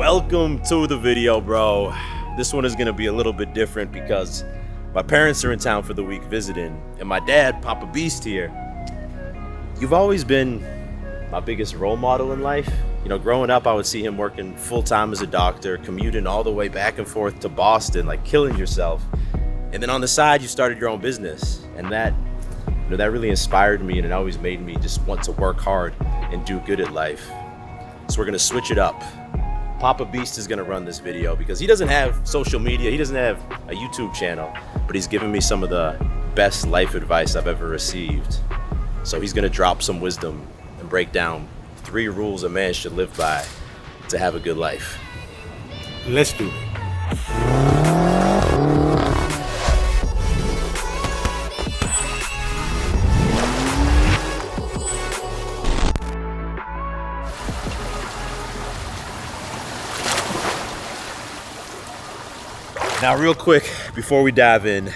Welcome to the video, bro. This one is gonna be a little bit different because my parents are in town for the week visiting, and my dad, Papa Beast here. You've always been my biggest role model in life. You know, growing up, I would see him working full-time as a doctor, commuting all the way back and forth to Boston, like killing yourself. And then on the side, you started your own business, and that really inspired me, and it always made me just want to work hard and do good at life. So we're gonna switch it up. Papa Beast is gonna run this video because he doesn't have social media, he doesn't have a YouTube channel, but he's given me some of the best life advice I've ever received. So he's gonna drop some wisdom and break down 3 rules a man should live by to have a good life. Let's do it. Now, real quick, before we dive in, you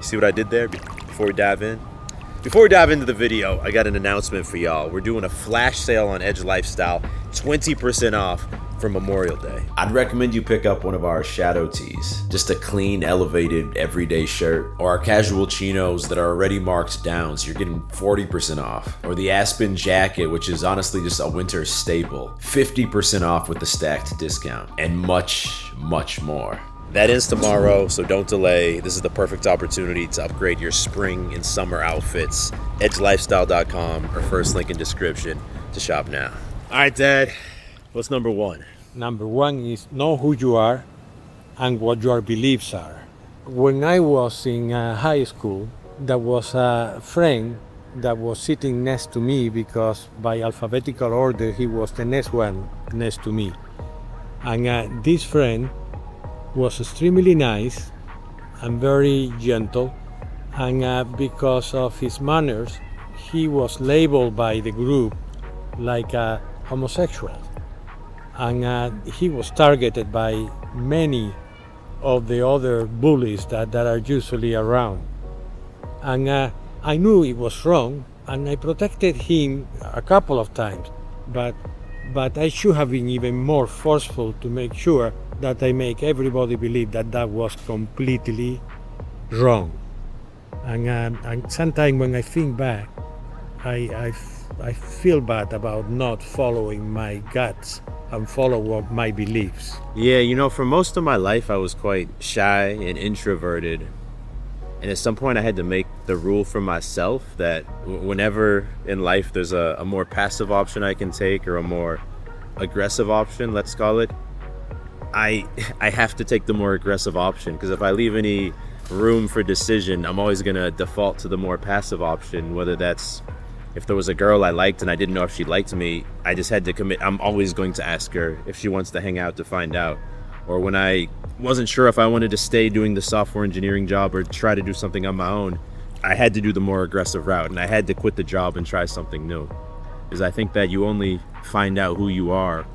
see what I did there? Before we dive into the video, I got an announcement for y'all. We're doing a flash sale on Edge Lifestyle, 20% off for Memorial Day. I'd recommend you pick up one of our shadow tees, just a clean, elevated, everyday shirt, or our casual chinos that are already marked down, so you're getting 40% off, or the Aspen jacket, which is honestly just a winter staple, 50% off with the stacked discount, and much, much more. That ends tomorrow, so don't delay. This is the perfect opportunity to upgrade your spring and summer outfits. EdgeLifestyle.com or first link in description to shop now. All right, Dad, what's number 1? Number 1 is know who you are and what your beliefs are. When I was in high school, there was a friend that was sitting next to me because by alphabetical order, he was the next one next to me. And this friend was extremely nice and very gentle, and because of his manners, he was labeled by the group like a homosexual, and he was targeted by many of the other bullies that are usually around. And I knew it was wrong, and I protected him a couple of times, but I should have been even more forceful to make sure that I make everybody believe that that was completely wrong. And sometimes when I think back, I feel bad about not following my guts and follow up my beliefs. Yeah, you know, for most of my life, I was quite shy and introverted. And at some point, I had to make the rule for myself that whenever in life there's a more passive option I can take, or a more aggressive option, let's call it, I have to take the more aggressive option, because if I leave any room for decision, I'm always gonna default to the more passive option. Whether that's if there was a girl I liked and I didn't know if she liked me, I just had to commit. I'm always going to ask her if she wants to hang out to find out. Or when I wasn't sure if I wanted to stay doing the software engineering job or try to do something on my own, I had to do the more aggressive route, and I had to quit the job and try something new. Because I think that you only find out who you are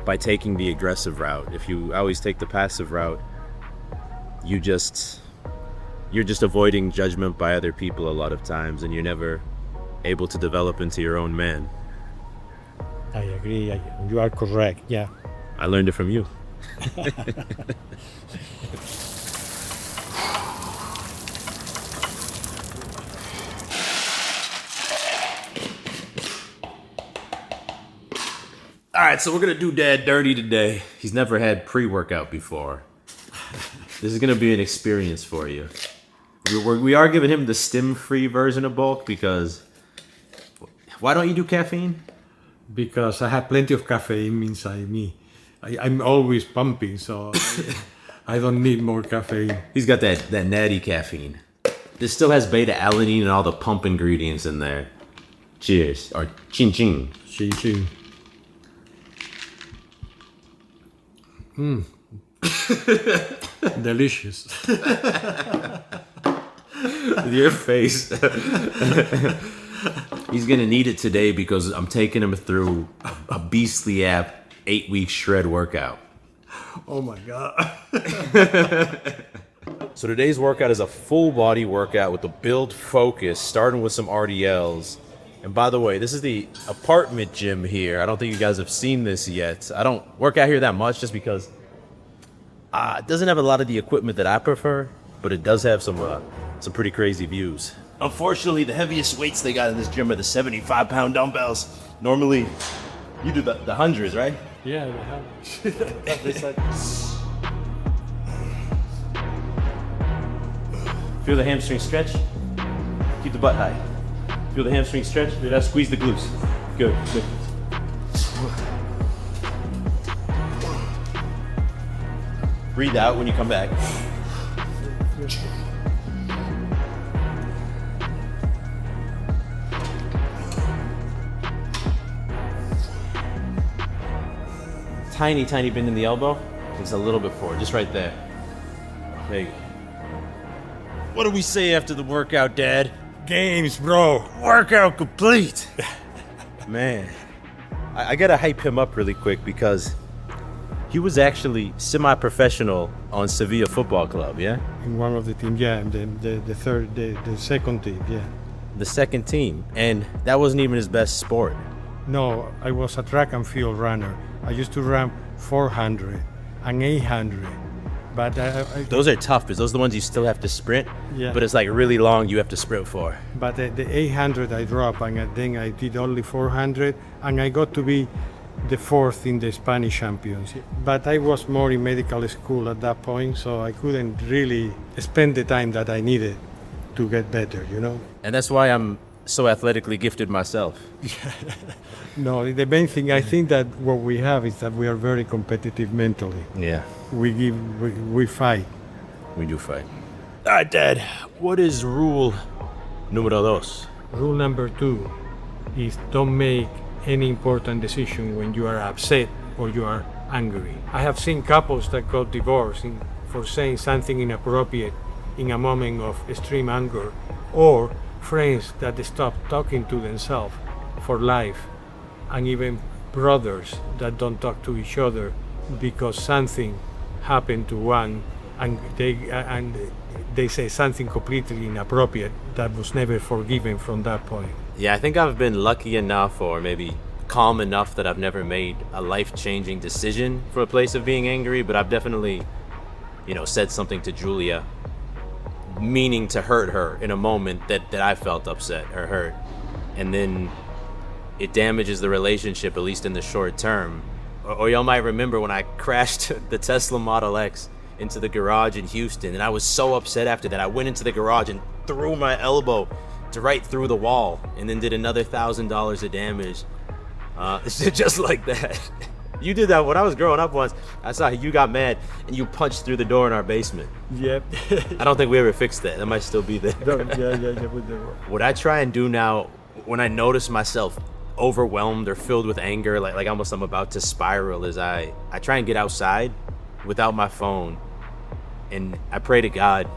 by taking the aggressive route. If you always take the passive route, you're just avoiding judgment by other people a lot of times, and you're never able to develop into your own man. I agree. You are correct. Yeah. I learned it from you. All right, so we're gonna do Dad dirty today. He's never had pre-workout before. This is gonna be an experience for you. We are giving him the stim-free version of bulk because why don't you do caffeine? Because I have plenty of caffeine inside me. I'm always pumping, so I don't need more caffeine. He's got that natty caffeine. This still has beta-alanine and all the pump ingredients in there. Cheers, or chin chin. Chin chin. Delicious. Your face. He's gonna need it today because I'm taking him through a beastly 8-week shred workout. Oh my God. So today's workout is a full body workout with a build focus, starting with some RDLs And by the way, this is the apartment gym here. I don't think you guys have seen this yet. I don't work out here that much just because it doesn't have a lot of the equipment that I prefer, but it does have some pretty crazy views. Unfortunately, the heaviest weights they got in this gym are the 75-pound dumbbells. Normally, you do the hundreds, right? Yeah, they have. Feel the hamstring stretch? Keep the butt high. Feel the hamstring stretch? Now squeeze the glutes. Good, good. Breathe out when you come back. Tiny, tiny bend in the elbow. It's a little bit forward, just right there. There you go. What do we say after the workout, Dad? Games, bro. Workout complete. Man, I gotta hype him up really quick because he was actually semi-professional on Sevilla Football Club, yeah? In one of the teams, yeah, the second team, yeah. The second team, and that wasn't even his best sport. No, I was a track and field runner. I used to run 400 and 800. But Those are tough because those are the ones you still have to sprint, Yeah. but it's like really long you have to sprint for. But the 800 I dropped, and then I did only 400, and I got to be the fourth in the Spanish champions. But I was more in medical school at that point, so I couldn't really spend the time that I needed to get better, you know? And that's why I'm so athletically gifted myself. No, the main thing, I think that what we have is that we are very competitive mentally. Yeah, We fight. we do fight. All right, Dad, what is rule número dos? Rule number 2 is don't make any important decision when you are upset or you are angry. I have seen couples that got divorced for saying something inappropriate in a moment of extreme anger, or friends that stop talking to themselves for life, and even brothers that don't talk to each other because something happened to one and they say something completely inappropriate that was never forgiven from that point. Yeah, I think I've been lucky enough or maybe calm enough that I've never made a life-changing decision for a place of being angry, but I've definitely, said something to Julia meaning to hurt her in a moment that I felt upset or hurt. And then it damages the relationship, at least in the short term. Or y'all might remember when I crashed the Tesla Model X into the garage in Houston, and I was so upset after that. I went into the garage and threw my elbow right through the wall, and then did another $1,000 of damage. Just like that. You did that when I was growing up once. I saw you got mad and you punched through the door in our basement. Yep. I don't think we ever fixed that. That might still be there. Yeah. What I try and do now when I notice myself overwhelmed or filled with anger, like almost I'm about to spiral, is I try and get outside without my phone, and I pray to God,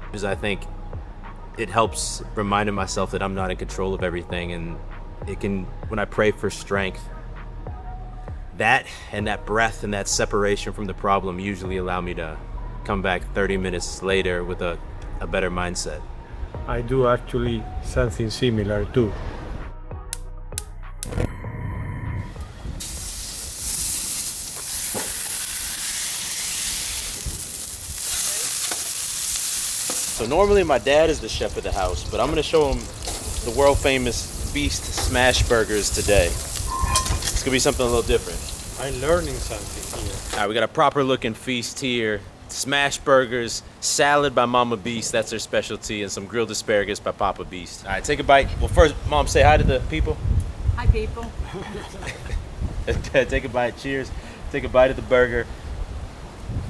because I think it helps reminding myself that I'm not in control of everything. And it can, when I pray for strength, that and that breath and that separation from the problem usually allow me to come back 30 minutes later with a better mindset. I do actually something similar too. So normally my dad is the chef of the house, but I'm gonna show him the world famous Feast Smash Burgers today. It's gonna be something a little different. I'm learning something here. All right, we got a proper looking feast here. Smash burgers, salad by Mama Beast, that's her specialty, and some grilled asparagus by Papa Beast. All right, take a bite. Well, first, Mom, say hi to the people. Hi, people. Take a bite, cheers. Take a bite of the burger.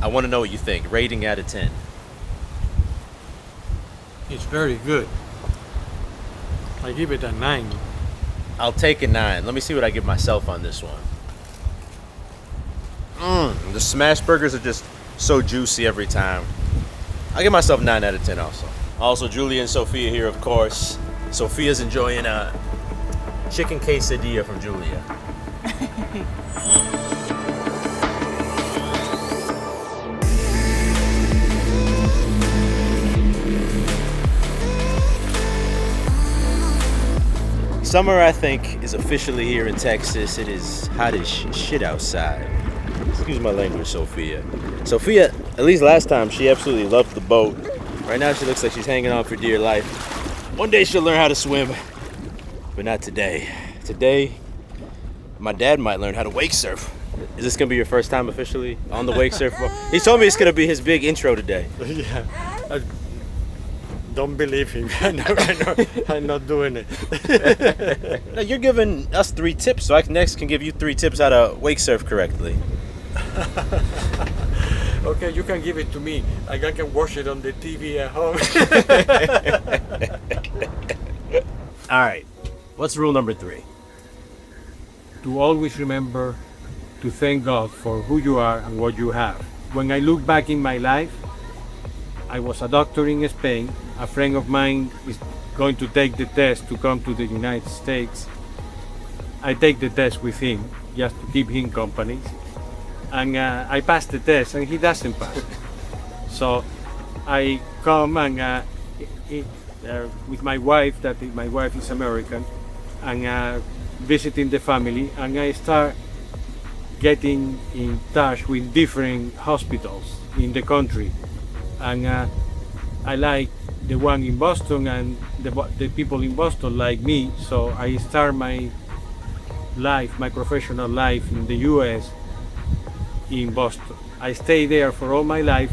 I wanna know what you think, rating out of 10. It's very good. I give it a 9. I'll take a 9. Let me see what I give myself on this one. The smash burgers are just so juicy every time. I'll give myself 9 out of 10 also. Also, Julia and Sophia here, of course. Sophia's enjoying a chicken quesadilla from Julia. Summer, I think, is officially here in Texas. It is hot as shit outside. Excuse my language, Sophia. Sophia, at least last time, she absolutely loved the boat. Right now, she looks like she's hanging on for dear life. One day she'll learn how to swim, but not today. Today, my dad might learn how to wake surf. Is this gonna be your first time officially on the wake surf boat? He told me it's gonna be his big intro today. Yeah. Don't believe him. I'm not doing it. No, you're giving us 3 tips, so I next can give you 3 tips how to wake surf correctly. Okay, you can give it to me. I can watch it on the TV at home. All right, what's rule number 3? To always remember to thank God for who you are and what you have. When I look back in my life, I was a doctor in Spain. A friend of mine is going to take the test to come to the United States. I take the test with him just to keep him company. And I passed the test and he doesn't pass. So I come and with my wife, my wife is American, and visiting the family, and I start getting in touch with different hospitals in the country. And I like the one in Boston, and the people in Boston like me, so I start my professional life in the US in Boston. I stay there for all my life.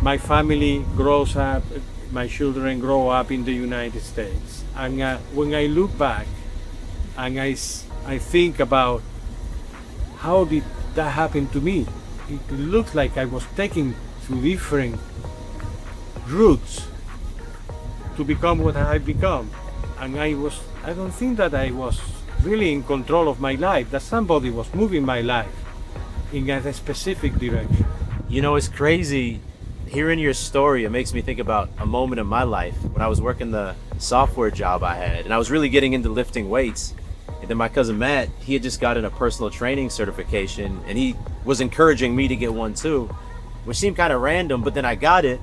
My family grows up, my children grow up in the United States. And when I look back and I think about how did that happen to me, it looks like I was taken through different routes to become what I've become. And I don't think that I was really in control of my life, that somebody was moving my life in a specific direction. You know, it's crazy. Hearing your story, it makes me think about a moment in my life when I was working the software job I had, and I was really getting into lifting weights. And then my cousin Matt, he had just gotten a personal training certification, and he was encouraging me to get one too, which seemed kind of random, but then I got it.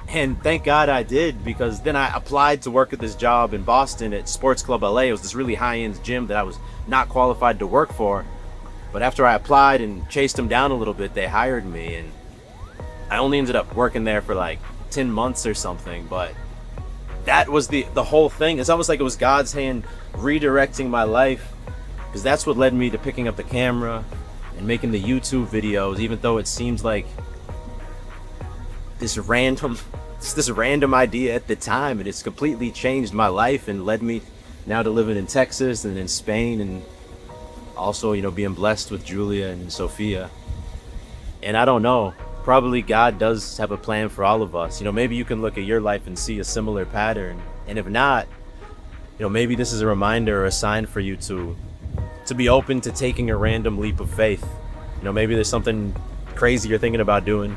And thank God I did, because then I applied to work at this job in Boston at Sports Club LA. It was this really high-end gym that I was not qualified to work for. But after I applied and chased them down a little bit, they hired me, and I only ended up working there for like 10 months or something. But that was the whole thing. It's almost like it was God's hand redirecting my life, because that's what led me to picking up the camera and making the YouTube videos, even though it seems like this random idea at the time, and it's completely changed my life and led me now to living in Texas and in Spain, and also, you know, being blessed with Julia and Sophia. And I don't know, probably God does have a plan for all of us. You know, maybe you can look at your life and see a similar pattern, and if not, you know, maybe this is a reminder or a sign for you to be open to taking a random leap of faith. You know, maybe there's something crazy you're thinking about doing,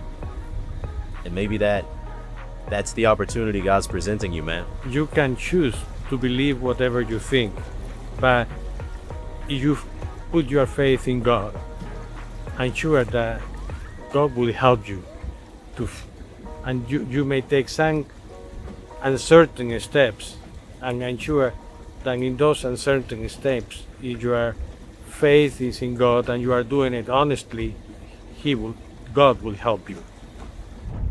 and maybe that's the opportunity God's presenting you, man. You can choose to believe whatever you think, but if you put your faith in God, I'm sure that God will help you and you may take some uncertain steps, and I'm sure that in those uncertain steps, if your faith is in God and you are doing it honestly, God will help you.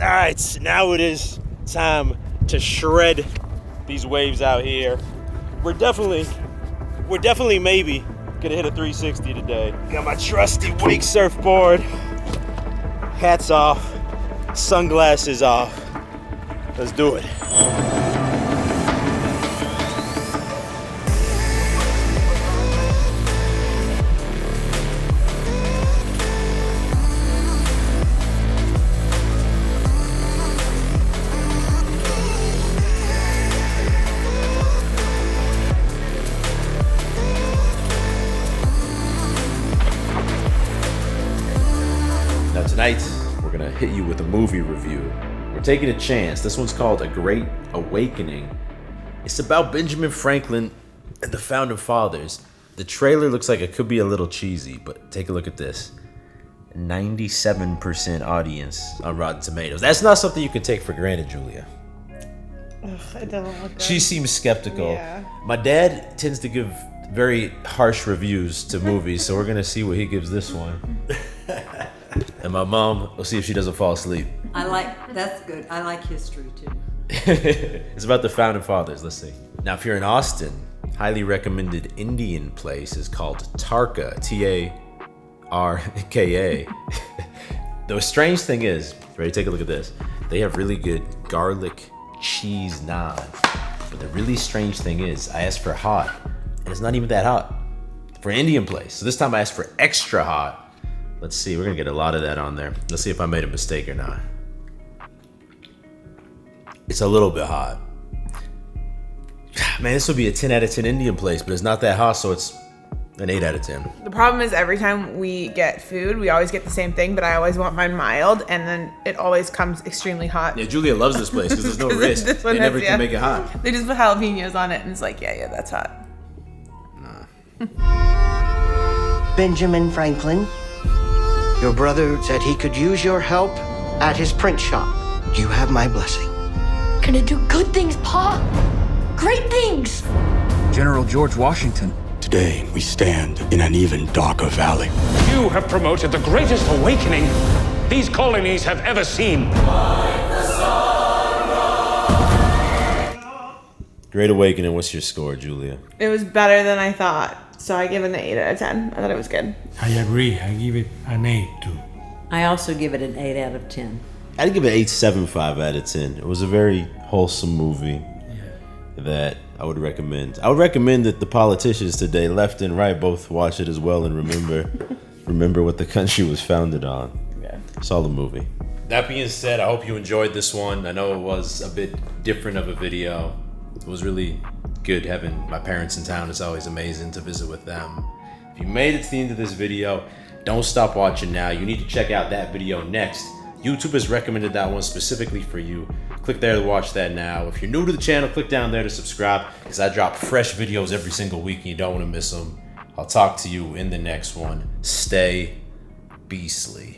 All right, now it is time to shred these waves out here. We're definitely maybe gonna hit a 360 today. Got my trusty wake surfboard. Hats off, sunglasses off. Let's do it. Tonight, we're gonna hit you with a movie review. We're taking a chance. This one's called A Great Awakening. It's about Benjamin Franklin and the Founding Fathers. The trailer looks like it could be a little cheesy, but take a look at this. 97% audience on Rotten Tomatoes. That's not something you can take for granted, Julia. It doesn't look good. She seems skeptical. Yeah. My dad tends to give very harsh reviews to movies, so we're gonna see what he gives this one. And my mom, we'll see if she doesn't fall asleep. That's good. I like history too. It's about the founding fathers. Let's see. Now, if you're in Austin, highly recommended Indian place is called Tarka, Tarka. The strange thing is, ready? Take a look at this. They have really good garlic cheese naan. But the really strange thing is, I asked for hot, and it's not even that hot for an Indian place. So this time I asked for extra hot. Let's see. We're gonna get a lot of that on there. Let's see if I made a mistake or not. It's a little bit hot. Man, this would be a 10 out of 10 Indian place, but it's not that hot, so it's an 8 out of 10. The problem is every time we get food, we always get the same thing, but I always want mine mild, and then it always comes extremely hot. Yeah, Julia loves this place because there's no 'Cause risk. this one They never has- can yeah. make it hot. They just put jalapenos on it, and it's like, yeah, that's hot. Benjamin Franklin, your brother said he could use your help at his print shop. You have my blessing. Gonna do good things, Pa. Great things. General George Washington. Today, we stand in an even darker valley. You have promoted the greatest awakening these colonies have ever seen. Great Awakening, what's your score, Julia? It was better than I thought, so I give it an 8 out of 10. I thought it was good. I agree. I give it an 8 too. I also give it an 8 out of 10. I'd give it 8.75 out of 10. It was a very wholesome movie that I would recommend. I would recommend that the politicians today, left and right, both watch it as well and remember what the country was founded on. Yeah. Solid movie. That being said, I hope you enjoyed this one. I know it was a bit different of a video. It was really good having my parents in town. It's always amazing to visit with them. If you made it to the end of this video, don't stop watching now. You need to check out that video next. YouTube has recommended that one specifically for you. Click there to watch that now. If you're new to the channel, click down there to subscribe because I drop fresh videos every single week and you don't want to miss them. I'll talk to you in the next one. Stay beastly.